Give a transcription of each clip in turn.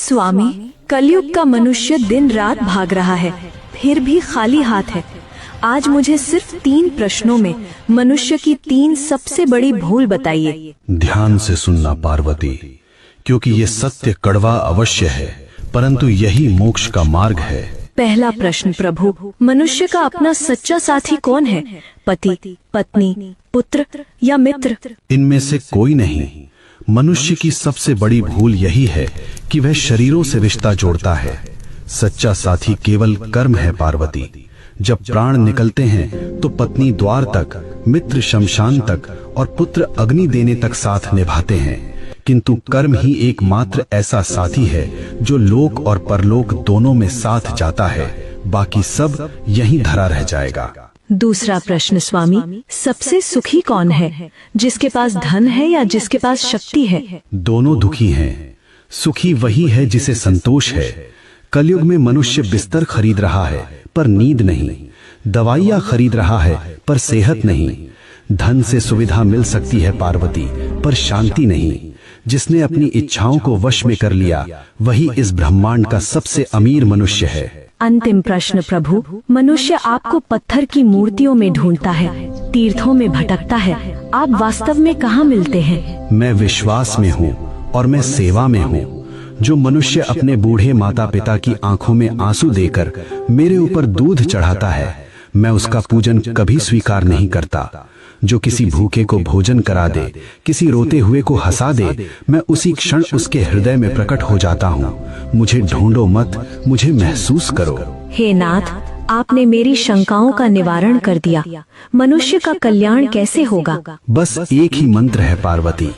स्वामी, कलयुग का मनुष्य दिन रात भाग रहा है, फिर भी खाली हाथ है। आज मुझे सिर्फ 3 प्रश्नों में मनुष्य की 3 सबसे बड़ी भूल बताइए। ध्यान से सुनना पार्वती, क्योंकि ये सत्य कड़वा अवश्य है, परंतु यही मोक्ष का मार्ग है। पहला प्रश्न प्रभु, मनुष्य का अपना सच्चा साथी कौन है? पति, पत्नी, पुत्र या मित्र? इनमें से कोई नहीं। मनुष्य की सबसे बड़ी भूल यही है कि वह शरीरों से रिश्ता जोड़ता है। सच्चा साथी केवल कर्म है पार्वती। जब प्राण निकलते हैं तो पत्नी द्वार तक, मित्र शमशान तक और पुत्र अग्नि देने तक साथ निभाते हैं, किंतु कर्म ही एकमात्र ऐसा साथी है जो लोक और परलोक दोनों में साथ जाता है। बाकी सब यहीं धरा रह जाएगा। दूसरा प्रश्न स्वामी, सबसे सुखी कौन है? जिसके पास धन है या जिसके पास शक्ति है? दोनों दुखी हैं। सुखी वही है जिसे संतोष है। कलयुग में मनुष्य बिस्तर खरीद रहा है पर नींद नहीं, दवाइयाँ खरीद रहा है पर सेहत नहीं। धन से सुविधा मिल सकती है पार्वती, पर शांति नहीं। जिसने अपनी इच्छाओं को वश में कर लिया वही इस ब्रह्मांड का सबसे अमीर मनुष्य है। अंतिम प्रश्न प्रभु, मनुष्य आपको पत्थर की मूर्तियों में ढूंढता है, तीर्थों में भटकता है, आप वास्तव में कहाँ मिलते हैं? मैं विश्वास में हूँ और मैं सेवा में हूँ। जो मनुष्य अपने बूढ़े माता पिता की आंखों में आंसू देकर मेरे ऊपर दूध चढ़ाता है, मैं उसका पूजन कभी स्वीकार नहीं करता। जो किसी भूखे को भोजन करा दे, किसी रोते हुए को हंसा दे, मैं उसी क्षण उसके हृदय में प्रकट हो जाता हूँ। मुझे ढूंढो मत, मुझे महसूस करो। हे नाथ, आपने मेरी शंकाओं का निवारण कर दिया। मनुष्य का कल्याण कैसे होगा? बस एक ही मंत्र है पार्वती,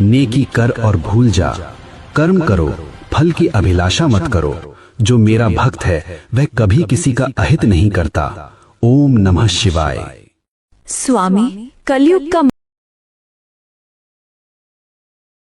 नेकी कर और भूल जा। कर्म करो, फल की अभिलाषा मत करो। जो मेरा भक्त है वह कभी किसी का अहित नहीं करता। ओम नमः शिवाय। स्वामी, कलयुग का